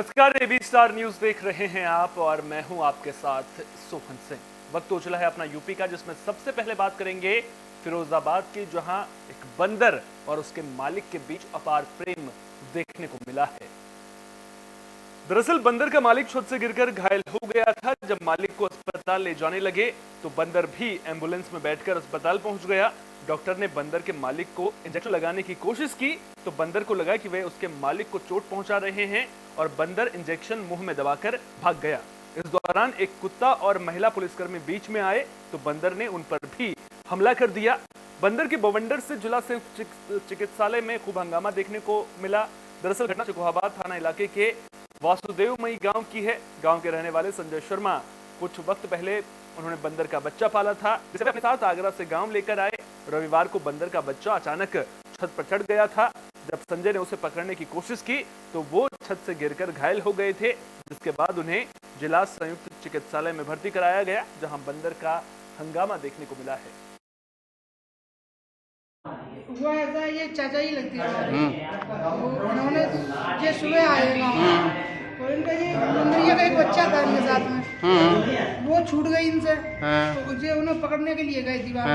नमस्कार, AB star news देख रहे हैं आप और मैं हूं आपके साथ सोहन सिंह। वक्त हो चला है अपना यूपी का, जिसमें सबसे पहले बात करेंगे फिरोजाबाद की, जहां एक बंदर और उसके मालिक के बीच अपार प्रेम देखने को मिला है। दरअसल बंदर का मालिक छत से गिरकर घायल हो गया था। जब मालिक को अस्पताल ले जाने लगे तो बंदर भी एम्बुलेंस में बैठकर अस्पताल पहुंच गया। डॉक्टर ने बंदर के मालिक को इंजेक्शन लगाने की कोशिश की तो बंदर को लगा कि वे उसके मालिक को चोट पहुंचा रहे हैं और बंदर इंजेक्शन मुंह में दबाकर भाग गया। इस दौरान एक कुत्ता और महिला पुलिसकर्मी बीच में आए तो बंदर ने उन पर भी हमला कर दिया। बंदर के बवंडर से जिला संयुक्त चिकित्सालय में खूब हंगामा देखने को मिला। दरअसल घटना चकोहाबाद थाना इलाके के वासुदेवमई गांव की है। गांव के रहने वाले संजय शर्मा कुछ वक्त पहले उन्होंने बंदर का बच्चा पाला था, जिसे अपने साथ आगरा से गांव लेकर आए। रविवार को बंदर का बच्चा अचानक छत पर चढ़ गया था। जब संजय ने उसे पकड़ने की कोशिश की तो वो छत से गिरकर घायल हो गए थे, जिसके बाद उन्हें जिला संयुक्त चिकित्सालय में भर्ती कराया गया, जहां बंदर का हंगामा देखने को मिला है। हुआ ऐसा, ये चाचा ही लगती है। उन्होंने ये सुबह आए गाँव और इनका ये बंदरिया का एक बच्चा था इनके साथ में, वो छूट गई इनसे। तो ये उन्हें पकड़ने के लिए गए दीवार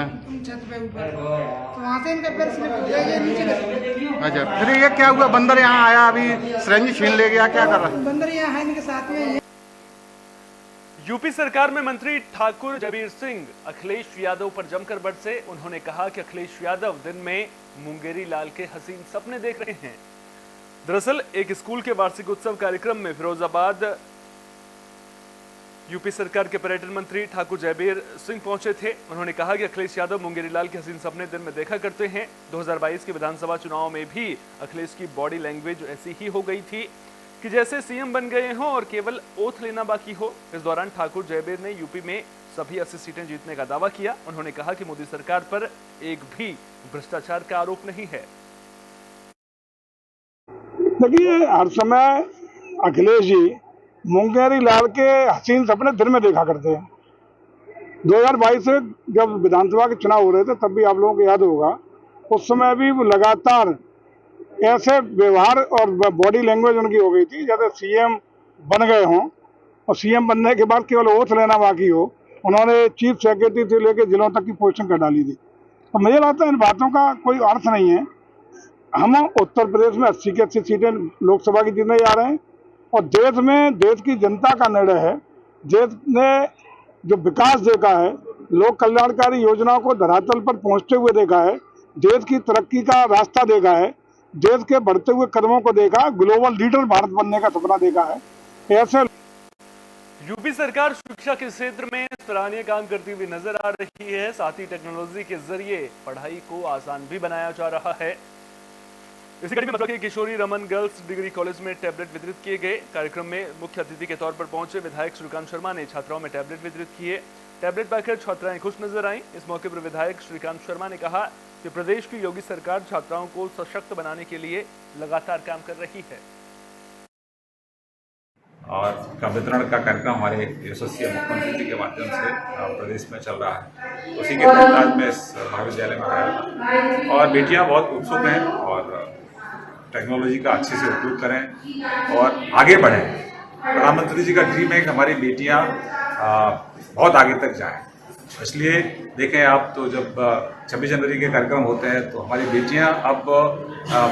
छत पे ऊपर, तो वहाँ से इनका पैर स्लिप हो गया, ये नीचे गिर। अच्छा, फिर ये क्या हुआ? बंदर यहाँ आया, अभी सिरंज छीन ले गया, क्या कर रहा है? बंदर यहाँ है इनके साथ में। यूपी सरकार में मंत्री ठाकुर जयबीर सिंह अखिलेश यादव पर जमकर बरसे। उन्होंने कहा कि अखिलेश यादव दिन में मुंगेरी लाल के हसीन सपने देख रहे हैं। दरअसल एक स्कूल के वार्षिक उत्सव कार्यक्रम में फिरोजाबाद यूपी सरकार के पर्यटन मंत्री ठाकुर जयबीर सिंह पहुंचे थे। उन्होंने कहा कि अखिलेश यादव मुंगेरी लाल के हसीन सपने दिन में देखा करते हैं। 2022 के विधानसभा चुनाव में भी अखिलेश की बॉडी लैंग्वेज ऐसी ही हो गई थी कि जैसे सीएम बन गए हों और केवल ओथ लेना बाकी हो। इस दौरान ठाकुर जयबीर ने यूपी में सभी 80 सीटें जीतने का दावा किया। उन्होंने कहा कि मोदी सरकार पर एक भी भ्रष्टाचार का आरोप नहीं है। देखिए, हर समय अखिलेश जी मुंगेरी लाल के हसीन सपने दिन में देखा करते हैं। 2022 से जब विधानसभा के चुनाव हो रहे थे तब भी आप लोगों को याद होगा, उस समय भी वो लगातार ऐसे व्यवहार और बॉडी लैंग्वेज उनकी हो गई थी जैसे सीएम बन गए हों और सीएम बनने के बाद केवल ओथ लेना बाकी हो। उन्होंने चीफ सेक्रेटरी से लेकर जिलों तक की पोस्टिंग कर डाली थी। तो मुझे लगता है इन बातों का कोई अर्थ नहीं है। हम उत्तर प्रदेश में 80 की 80 सीटें लोकसभा की जीतने जा रहे हैं और देश में देश की जनता का निर्णय है। देश ने जो विकास देखा है, लोक कल्याणकारी योजनाओं को धरातल पर पहुंचते हुए देखा है, देश की तरक्की का रास्ता देखा है, देश के बढ़ते हुए कदमों को देखा, ग्लोबल लीडर भारत बनने का सपना देखा है। ऐसे यूपी सरकार शिक्षा के क्षेत्र में सराहनीय काम करती हुई नजर आ रही है। साथ ही टेक्नोलॉजी के जरिए पढ़ाई को आसान भी बनाया जा रहा है। इसी कड़ी में मथुरा के किशोरी रमन गर्ल्स डिग्री कॉलेज में टैबलेट वितरित किए गए। कार्यक्रम में मुख्य अतिथि के तौर पर पहुंचे विधायक श्रीकांत शर्मा ने छात्राओं में टैबलेट वितरित किए। टैबलेट पाकर छात्राएं खुश नजर आईं। इस मौके पर विधायक श्रीकांत शर्मा ने कहा कि प्रदेश की योगी सरकार छात्राओं को सशक्त बनाने के लिए लगातार काम कर रही है। और का वितरण का कार्यक्रम हमारे यशस्वी मुख्यमंत्री जी के माध्यम से प्रदेश में चल रहा है। उसी के तहत आज मैं इस महाविद्यालय में आया और बेटियां बहुत उत्सुक हैं और टेक्नोलॉजी का अच्छे से उपयोग करें और आगे बढ़ें। प्रधानमंत्री जी का ड्रीम है कि हमारी बेटियां बहुत आगे तक जाएं। इसलिए देखें आप, तो जब 26 जनवरी के कार्यक्रम होते हैं तो हमारी बेटियां अब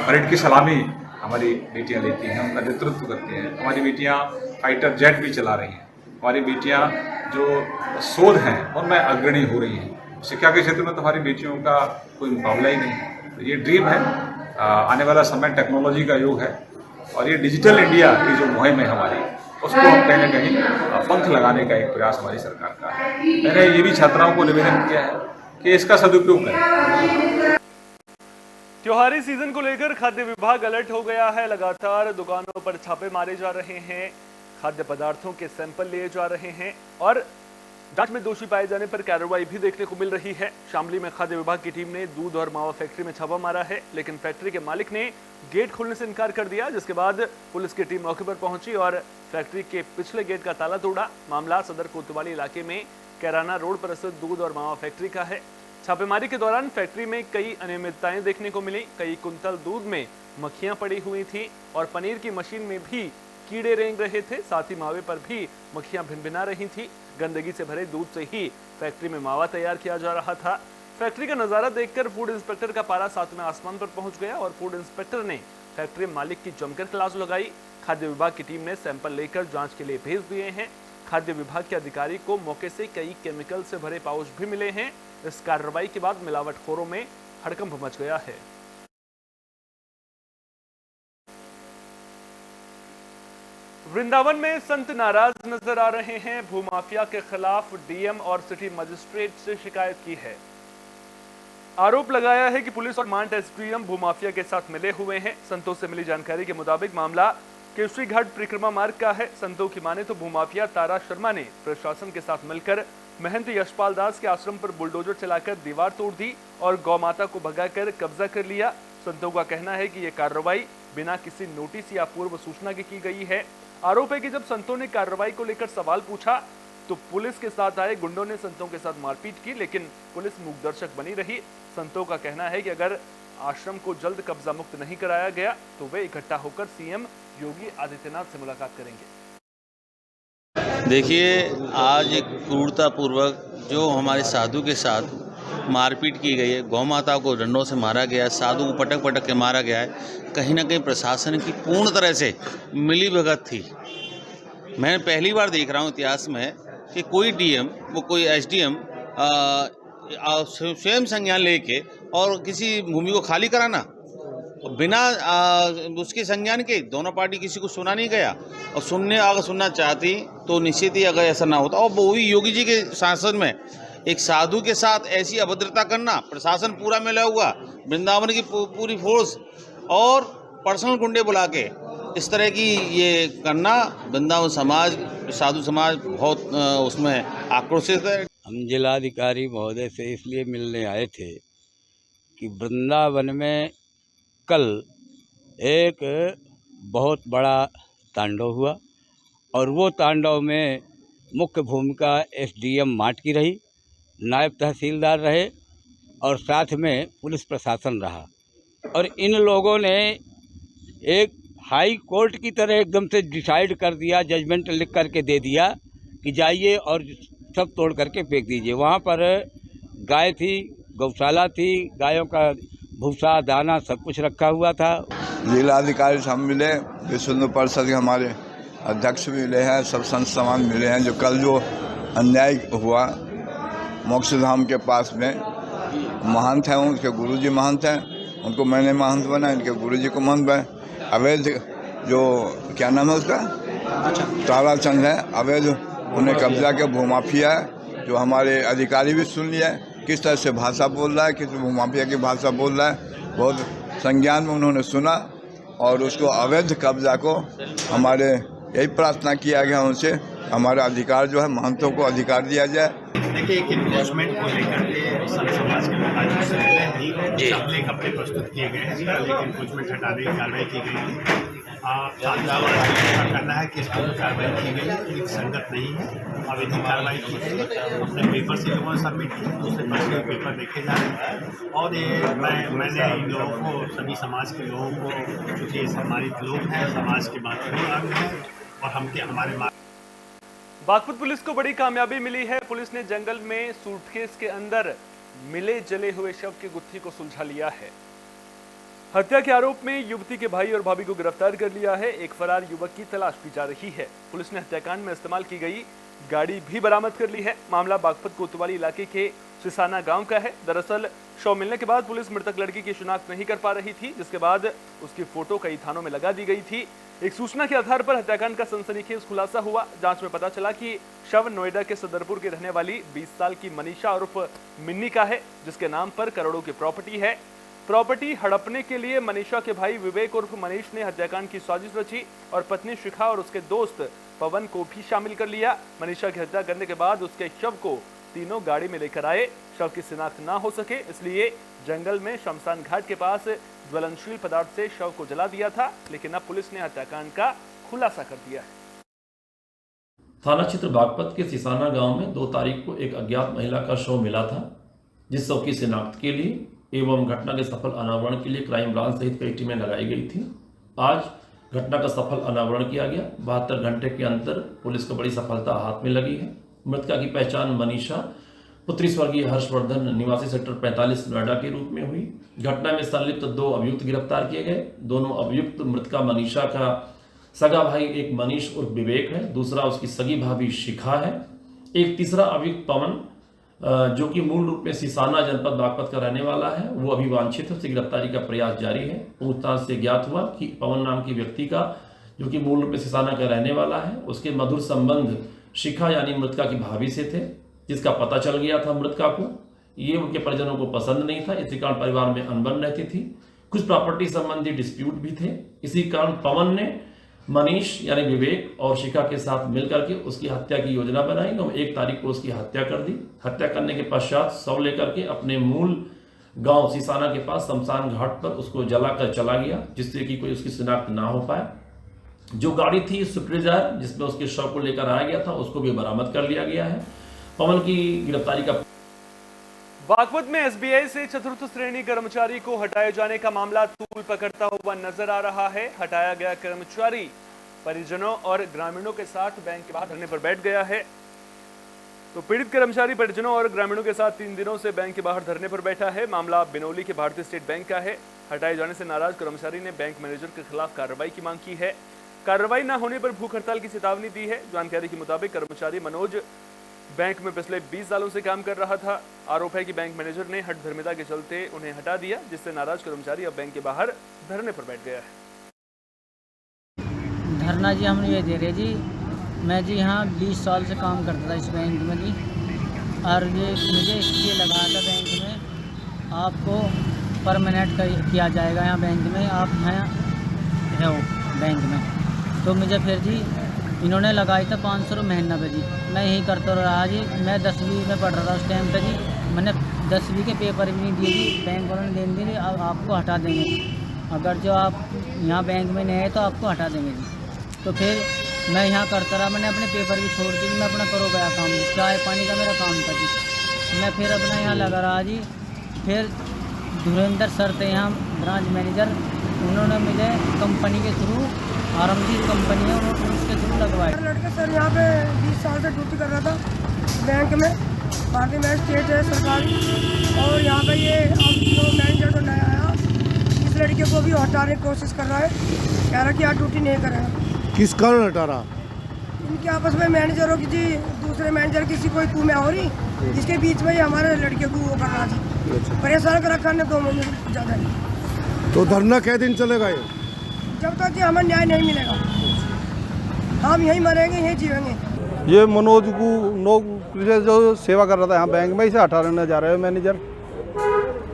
परेड की सलामी हमारी बेटियां लेती हैं, उनका नेतृत्व करती हैं। हमारी बेटियां फाइटर जेट भी चला रही हैं। हमारी बेटियां जो शोध हैं उनमें अग्रणी हो रही हैं। शिक्षा के क्षेत्र में तो हमारी बेटियों का कोई मुकाबला ही नहीं। तो ये ड्रीम है। आने वाला समय टेक्नोलॉजी का युग है और ये डिजिटल इंडिया की जो मुहिम है हमारी, उसको हम कहीं ना कहीं पंख लगाने का एक प्रयास हमारी सरकार का है। मैंने ये भी छात्राओं को निवेदन किया है कि इसका सदुपयोग करें। त्योहारी सीजन को लेकर खाद्य विभाग अलर्ट हो गया है। लगातार दुकानों पर छापे मारे जा रहे हैं, खाद्य पदार्थों के सैंपल लिए जा रहे हैं और जांच में दोषी पाए जाने पर कार्रवाई भी देखने को मिल रही है। शामली में खाद्य विभाग की टीम ने दूध और मावा फैक्ट्री में छापा मारा है, लेकिन फैक्ट्री के मालिक ने गेट खोलने से इनकार कर दिया, जिसके बाद पुलिस की टीम मौके पर पहुंची और फैक्ट्री के पिछले गेट का ताला तोड़ा। मामला सदर कोतवाली इलाके में कैराना रोड पर स्थित दूध और मावा फैक्ट्री का है। छापेमारी के दौरान फैक्ट्री में कई अनियमितताएं देखने को मिली। कई कुंतल दूध में मक्खियां पड़ी हुई थी और पनीर की मशीन में भी कीड़े रेंग रहे थे। साथ ही मावे पर भी मक्खियां भिनभिना रही थी। गंदगी से भरे दूध से ही फैक्ट्री में मावा तैयार किया जा रहा था। फैक्ट्री का नजारा देखकर फूड इंस्पेक्टर का पारा सातवें आसमान पर पहुंच गया और फूड इंस्पेक्टर ने फैक्ट्री मालिक की जमकर क्लास लगाई। खाद्य विभाग की टीम ने सैंपल लेकर जांच के लिए भेज दिए हैं। खाद्य विभाग के अधिकारी को मौके से कई केमिकल से भरे पाउच भी मिले हैं। इस कार्रवाई के बाद मिलावटखोरों में हड़कंप मच गया है। वृंदावन में संत नाराज नजर आ रहे हैं। भूमाफिया के खिलाफ डीएम और सिटी मजिस्ट्रेट से शिकायत की है। आरोप लगाया है कि पुलिस और मांट एसडीएम भूमाफिया के साथ मिले हुए हैं। संतों से मिली जानकारी के मुताबिक मामला केसरी घाट परिक्रमा मार्ग का है। संतों की माने तो भूमाफिया तारा शर्मा ने प्रशासन के साथ मिलकर महंत यशपाल दास के आश्रम पर बुलडोजर चलाकर दीवार तोड़ दी और गौ माता को भगाकर कब्जा कर लिया। संतों का कहना है कि यह कार्रवाई बिना किसी नोटिस या पूर्व सूचना के की गई है। आरोप है कि जब संतों ने कार्रवाई को लेकर सवाल पूछा तो पुलिस के साथ आए गुंडों ने संतों के साथ मारपीट की, लेकिन पुलिस मूकदर्शक बनी रही। संतों का कहना है कि अगर आश्रम को जल्द कब्जा मुक्त नहीं कराया गया तो वे इकट्ठा होकर सीएम योगी आदित्यनाथ से मुलाकात करेंगे। देखिए, आज एक क्रूरतापूर्वक जो हमारे साधु के साथ मारपीट की गई है, गौ माता को डंडों से मारा गया है, साधु को पटक पटक के मारा गया है, कहीं ना कहीं प्रशासन की पूर्ण तरह से मिलीभगत थी। मैं पहली बार देख रहा हूँ इतिहास में कि कोई डीएम वो कोई एसडीएम स्वयं संज्ञान लेके और किसी भूमि को खाली कराना बिना उसके संज्ञान के। दोनों पार्टी किसी को सुना नहीं गया और अगर सुनना चाहती तो निश्चित ही अगर ऐसा ना होता। और वो भी योगी जी के शासन में एक साधु के साथ ऐसी अभद्रता करना, प्रशासन पूरा मिला हुआ, वृंदावन की पूरी फोर्स और पर्सनल गुंडे बुला के इस तरह की ये करना, वृंदावन समाज, साधु समाज बहुत उसमें आक्रोशित है। हम जिलाधिकारी महोदय से इसलिए मिलने आए थे कि वृंदावन में कल एक बहुत बड़ा तांडव हुआ और वो तांडव में मुख्य भूमिका एसडीएम माट की रही, नायब तहसीलदार रहे और साथ में पुलिस प्रशासन रहा। और इन लोगों ने एक हाई कोर्ट की तरह एकदम से डिसाइड कर दिया, जजमेंट लिख करके दे दिया कि जाइए और सब तोड़ करके फेंक दीजिए। वहाँ पर गाय थी, गौशाला थी, गायों का भूसा दाना सब कुछ रखा हुआ था। जिलाधिकारी से हम मिले, विश्व हिंदू परिषद के हमारे अध्यक्ष मिले हैं, सब संत समाज मिले हैं। जो कल जो अन्याय हुआ मोक्षधाम के पास में, महंत हैं, उनके गुरुजी महंत हैं, उनको मैंने महंत बनाया, इनके गुरुजी को महंत बनाया। अवैध जो क्या नाम है उसका, ताराचंद है, अवैध उन्हें कब्जा के भूमाफिया है। जो हमारे अधिकारी भी सुन लिया है किस तरह से भाषा बोल रहा है, किस भूमाफिया की भाषा बोल रहा है, बहुत संज्ञान में उन्होंने सुना और उसको अवैध कब्जा को हमारे यही प्रार्थना किया गया उनसे, हमारा अधिकार जो है महंतों को अधिकार दिया जाए। देखिए, एक एनक्रोचमेंट को लेकर के संत समाज के लोग आज से पहले कपड़े प्रस्तुत किए गए हैं, लेकिन एनक्रोचमेंट हटाने की कार्रवाई की गई है। करना है कि इस पर कार्रवाई की गई है, एक संगत नहीं है, अवैध कार्रवाई की गई है। अपने पेपर से लोगों ने सबमिट किया, दूसरे पास के पेपर देखे जा रहे हैं। और ये मैंने इन लोगों को, सभी समाज के लोगों को, क्योंकि सम्मानित लोग हैं, समाज के महत्वपूर्ण अंग हैं और हमारे बागपत पुलिस को बड़ी कामयाबी मिली है। पुलिस ने जंगल में सूटकेस के अंदर मिले जले हुए शव की गुत्थी को सुलझा लिया है। हत्या के आरोप में युवती के भाई और भाभी को गिरफ्तार कर लिया है। एक फरार युवक की तलाश की जा रही है। पुलिस ने हत्याकांड में इस्तेमाल की गई गाड़ी भी बरामद कर ली है। मामला बागपत कोतवाली इलाके के सिसाना गांव का है। दरअसल शव मिलने के बाद पुलिस मृतक लड़की की शिनाख्त नहीं कर पा रही थी, जिसके बाद उसकी फोटो कई थानों में लगा दी गई थी। एक सूचना के आधार पर हत्याकांड का सनसनीखेज खुलासा हुआ। जांच में पता चला कि शव नोएडा के सदरपुर की रहने वाली 20 साल की मनीषा उर्फ मिन्नी का है, जिसके नाम पर करोड़ों की प्रॉपर्टी है। प्रॉपर्टी हड़पने के लिए मनीषा के भाई विवेक उर्फ मनीष ने हत्याकांड की साजिश रची और पत्नी शिखा और उसके दोस्त पवन को भी शामिल कर लिया। मनीषा की हत्या करने के बाद उसके शव को तीनों गाड़ी में लेकर आए। शव की शिनाख्त ना हो सके इसलिए जंगल में शमशान घाट के पास ज्वलनशील पदार्थ से शव को जला दिया था, लेकिन अब पुलिस ने हत्याकांड का खुलासा कर दिया है। थाना क्षेत्र बागपत के सिसाना गांव में 2 तारीख को एक अज्ञात महिला का शव मिला था, जिस शव की शिनाख्त के लिए एवं घटना के सफल अनावरण के लिए क्राइम ब्रांच सहित कई टीमें लगाई गई थी। आज घटना का सफल अनावरण किया गया। 72 घंटे के अंतर पुलिस को बड़ी सफलता हाथ में लगी है। मृतका की पहचान मनीषा पुत्री स्वर्गीय हर्षवर्धन निवासी सेक्टर 45 नोएडा के रूप में हुई। घटना में संलिप्त 2 अभियुक्त गिरफ्तार किए गए। दोनों अभियुक्त मृतका मनीषा का सगा भाई एक मनीष उर्फ विवेक है, दूसरा उसकी सगी भाभी शिखा है। एक तीसरा अभियुक्त पवन जो कि मूल रूप में सिसाना जनपद बागपत का रहने वाला है, वो अभी वांछित है, उसकी गिरफ्तारी का प्रयास जारी है। पूछताछ से ज्ञात हुआ कि पवन नाम के व्यक्ति का जो कि मूल रूप में सिसाना का रहने वाला है, उसके मधुर संबंध शिखा यानी मृतका की भाभी से थे, जिसका पता चल गया था मृतका को। ये उनके परिजनों को पसंद नहीं था, इसी कारण परिवार में अनबन रहती थी। कुछ प्रॉपर्टी संबंधी डिस्प्यूट भी थे। इसी कारण पवन ने मनीष यानी विवेक और शिखा के साथ मिलकर के उसकी हत्या की योजना बनाई और 1 तारीख को उसकी हत्या कर दी। हत्या करने के पश्चात शव लेकर के अपने मूल गांव सिसाना के पास शमशान घाट पर उसको जलाकर चला गया, जिससे कि कोई उसकी शिनाख्त ना हो पाए। जो गाड़ी थी स्विफ्ट डिजायर जिसमें उसके शव को लेकर आया गया था, उसको भी बरामद कर लिया गया है। पवन की गिरफ्तारी का बागपत में एसबीआई से चतुर्थ श्रेणी कर्मचारी को हटाए जाने का मामला तूल पकड़ता हुआ नजर आ रहा है। हटाया गया कर्मचारी परिजनों और ग्रामीणों के साथ बैंक के बाहर धरने पर बैठ गया है। तो पीड़ित कर्मचारी परिजनों और ग्रामीणों के साथ 3 दिनों से बैंक के बाहर धरने पर बैठा है। मामला बिनौली के भारतीय स्टेट बैंक का है। हटाए जाने से नाराज कर्मचारी ने बैंक मैनेजर के खिलाफ कार्रवाई की मांग की है। कार्रवाई न होने पर भूख हड़ताल की चेतावनी दी है। जानकारी के मुताबिक कर्मचारी मनोज बैंक में पिछले 20 सालों से काम कर रहा था। आरोप है कि बैंक मैनेजर ने हठधर्मिता के चलते उन्हें हटा दिया, जिससे नाराज कर्मचारी अब बैंक के बाहर धरने पर बैठ गया है। धरना जी हमने ये दे रहे जी, मैं जी यहाँ 20 साल से काम करता था इस बैंक में जी, और ये मुझे इसलिए लगा था बैंक में आपको परमानेंट किया जाएगा यहाँ बैंक में, आप यहाँ हो बैंक में। तो मुझे फिर जी इन्होंने लगाई था 500 महीना पे जी, मैं यही करता रहा जी। मैं 10वीं में पढ़ रहा था उस टाइम पे जी, मैंने 10वीं के पेपर भी नहीं दिए जी। बैंक वालों ने देन दिए, अब आपको हटा देंगे, अगर जो आप यहाँ बैंक में नहीं आए तो आपको हटा देंगे जी। तो फिर मैं यहाँ करता रहा, मैंने अपने पेपर भी छोड़ दिए, मैं अपना करो गया काम, चाय पानी का मेरा काम था जी। मैं फिर अपना यहाँ लगा रहा जी। फिर धुरेंद्र सर थे यहाँ ब्रांच मैनेजर, उन्होंने मुझे कंपनी के थ्रू आरएमजी कंपनी है उसके थ्रू लगवाए। लड़का सर यहाँ पे 20 साल से ड्यूटी कर रहा था बैंक में, भारतीय बैंक स्टेट है सरकारी, और यहाँ पे ये अब जो मैनेजर तो नया आया, इस लड़के को भी हटाने की कोशिश कर रहा है, कह रहा कि यहाँ ड्यूटी नहीं करेगा। किस कारण हटा रहा? इनके आपस में मैनेजरों की जी, दूसरे मैनेजर किसी कोई तू में हो रही, जिसके बीच में ही हमारे लड़के को वो कर रहा था, परेशान कर रखा ने 2 महीने ज़्यादा नहीं। तो धरना कै दिन चलेगा ये? जब तक कि हमें न्याय नहीं मिलेगा, हम यहीं मरेंगे यहीं जीवेंगे। ये मनोज को नौकरी से जो सेवा कर रहा था यहाँ बैंक में, इसे हटा रहने जा रहे हैं मैनेजर,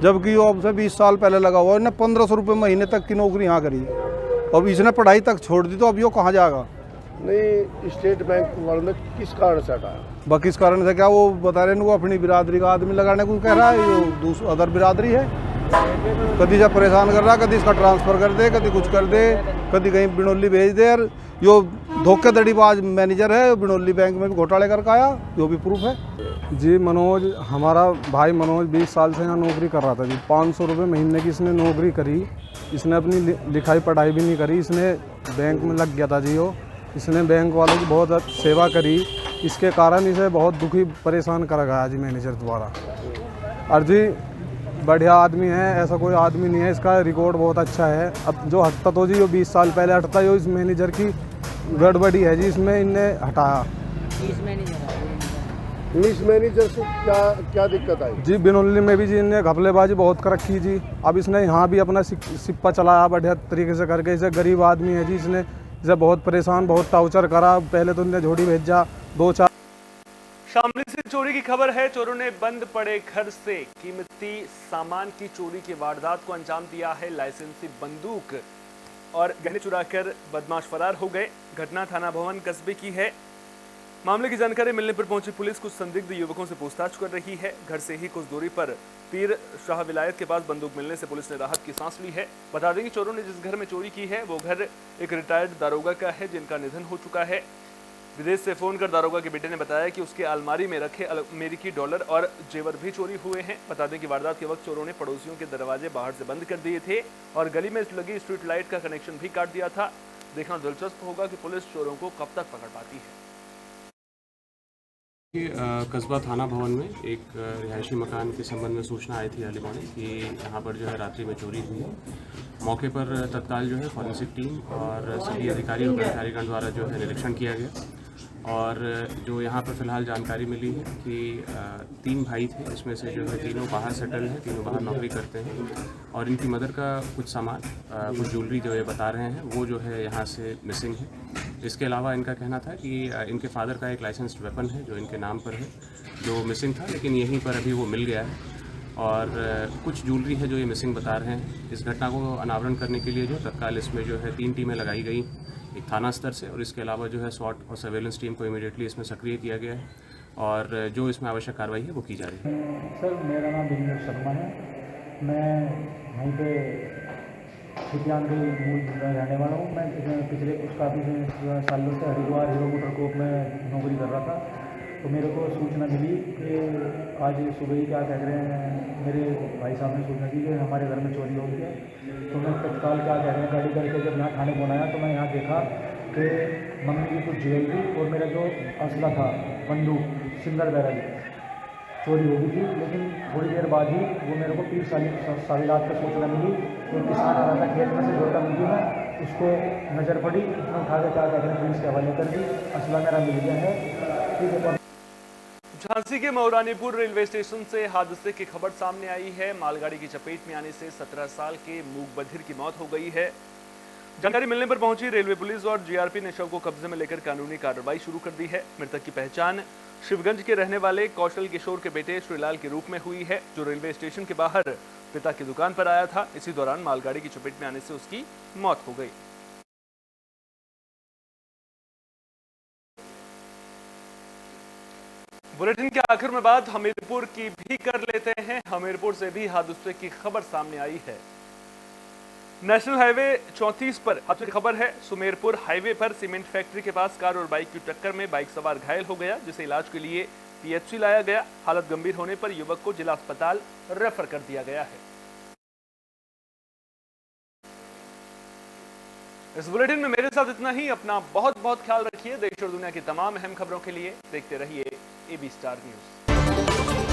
जबकि वो अब से 20 साल पहले लगा हुआ है। इसने 1500 रुपये महीने तक की नौकरी यहाँ करी, अब इसने पढ़ाई तक छोड़ दी, तो अब ये कहाँ जाएगा? नहीं, स्टेट बैंक वालों ने किस कारण से हटाया? बाकी किस कारण से क्या, वो बता रहे हैं वो अपनी बिरादरी का आदमी लगाने को कह रहा है, ये अदर बिरादरी है, कभी जब परेशान कर रहा, कभी इसका ट्रांसफ़र कर दे, कभी कुछ कर दे, कभी कहीं बिनौली भेज दे। यार यो धोखेधड़ीबाज मैनेजर है, बिनौली बैंक में भी घोटाले करके आया, जो भी प्रूफ है जी। मनोज, हमारा भाई मनोज 20 साल से यहाँ नौकरी कर रहा था जी। 500 रुपये महीने की इसने नौकरी करी, इसने अपनी लिखाई पढ़ाई भी नहीं करी, इसने बैंक में लग गया था जी। इसने बैंक वालों की बहुत सेवा करी, इसके कारण इसे बहुत दुखी परेशान करा गया जी मैनेजर द्वारा। और जी बढ़िया आदमी है, ऐसा कोई आदमी नहीं है, इसका रिकॉर्ड बहुत अच्छा है। अब जो हटता तो जी वो 20 साल पहले हटता, जो इस मैनेजर की गड़बड़ी है जी, इसमें इनने हटाया। इस मैनेजर से क्या दिक्कत आई जी? बिनौली में भी जी इनने घपलेबाजी बहुत कर रखी जी। अब इसने यहाँ भी अपना सिप्पा चलाया बढ़िया तरीके से करके। इसे गरीब आदमी है जी, इसने इसे बहुत परेशान, बहुत टार्चर करा। पहले तो इनने झोड़ी भेजा 2-4। शामली से चोरी की खबर है। चोरों ने बंद पड़े घर से कीमती सामान की चोरी की वारदात को अंजाम दिया है। लाइसेंसी बंदूक और गहने चुराकर बदमाश फरार हो गए। घटना थाना भवन कस्बे की है। मामले की जानकारी मिलने पर पहुंची पुलिस कुछ संदिग्ध युवकों से पूछताछ कर रही है। घर से ही कुछ दूरी पर पीर शाह विलायत के पास बंदूक मिलने से पुलिस ने राहत की सांस ली है। बता दें कि चोरों ने जिस घर में चोरी की है वो घर एक रिटायर्ड दारोगा का है जिनका निधन हो चुका है। विदेश से फोन कर दारोगा के बेटे ने बताया कि उसके अलमारी में रखे अमेरिकी डॉलर और जेवर भी चोरी हुए हैं। बता दें कि वारदात के वक्त चोरों ने पड़ोसियों के दरवाजे बाहर से बंद कर दिए थे और गली में लगी स्ट्रीट लाइट का कनेक्शन भी काट दिया था। देखना दिलचस्प होगा कि पुलिस चोरों को कब तक पकड़ पाती है। कस्बा थाना भवन में एक रिहायशी मकान के संबंध में सूचना आई थी अर्ली मॉर्निंग कि यहाँ पर जो है रात्रि में चोरी हुई है। मौके पर तत्काल जो है फॉरेंसिक टीम और सभी अधिकारी और कर्मचारीगण द्वारा जो है निरीक्षण किया गया और जो यहाँ पर फिलहाल जानकारी मिली है कि 3 भाई थे, इसमें से जो है तीनों बाहर सेटल हैं, तीनों बाहर नौकरी करते हैं और इनकी मदर का कुछ सामान, कुछ ज्वेलरी जो ये बता रहे हैं वो जो है यहाँ से मिसिंग है। इसके अलावा इनका कहना था कि इनके फादर का एक लाइसेंस्ड वेपन है जो इनके नाम पर है, जो मिसिंग था, लेकिन यहीं पर अभी वो मिल गया है और कुछ ज्वेलरी है जो ये मिसिंग बता रहे हैं। इस घटना को अनावरण करने के लिए जो तत्काल इसमें जो है 3 टीमें लगाई गई, एक थाना स्तर से और इसके अलावा जो है SWAT और सर्वेलेंस टीम को इमीडिएटली इसमें सक्रिय किया गया है और जो इसमें आवश्यक कार्रवाई है वो की जा रही है। सर, मेरा नाम विनोद शर्मा है। मैं वहीं पे छिटियान के मूल रहने वाला हूँ। मैं पिछले काफ़ी सालों से हरिद्वार हीरो मोटर कोर्प में नौकरी कर रहा था। तो मेरे को सूचना मिली कि आज सुबह ही क्या कह रहे हैं, मेरे भाई साहब ने सूचना दी कि हमारे घर में चोरी हो गई है। तो मैं तत्काल क्या कह रहे हैं गाड़ी करके जब यहाँ थाने पहुँचाया तो मैं यहाँ देखा कि मम्मी की कुछ ज्वेलरी और मेरा जो असला था, बंदूक, सिंगल बैरल, चोरी हो गई थी। लेकिन थोड़ी देर बाद ही वो मेरे को 30 सारी रात को सूचना मिली कि किसान आ रहा था खेत में से जोता मुझी में, उसको नज़र पड़ी, उसने उठा के क्या कहते हैं पुलिस के हवाले कर दी। असला मेरा मिल गया है। ठीक है। झांसी के मऊरानीपुर रेलवे स्टेशन से हादसे की खबर सामने आई है। मालगाड़ी की चपेट में आने से 17 साल के मूक बधिर की मौत हो गई है। जानकारी मिलने पर पहुंची रेलवे पुलिस और जीआरपी ने शव को कब्जे में लेकर कानूनी कार्रवाई शुरू कर दी है। मृतक की पहचान शिवगंज के रहने वाले कौशल किशोर के बेटे श्रीलाल के रूप में हुई है, जो रेलवे स्टेशन के बाहर पिता की दुकान पर आया था। इसी दौरान मालगाड़ी की चपेट में आने से उसकी मौत हो गई। बुलेटिन के आखिर में बात हमीरपुर की भी कर लेते हैं। हमीरपुर से भी हादसे की खबर सामने आई है। नेशनल हाईवे 34 पर हादसे की खबर है। सुमेरपुर हाईवे पर सीमेंट फैक्ट्री के पास कार और बाइक की टक्कर में बाइक सवार घायल हो गया, जिसे इलाज के लिए पीएचसी लाया गया। हालत गंभीर होने पर युवक को जिला अस्पताल रेफर कर दिया गया है। इस बुलेटिन में मेरे साथ इतना ही। अपना बहुत बहुत ख्याल रखिए। देश और दुनिया की तमाम अहम खबरों के लिए देखते रहिए AB स्टार न्यूज।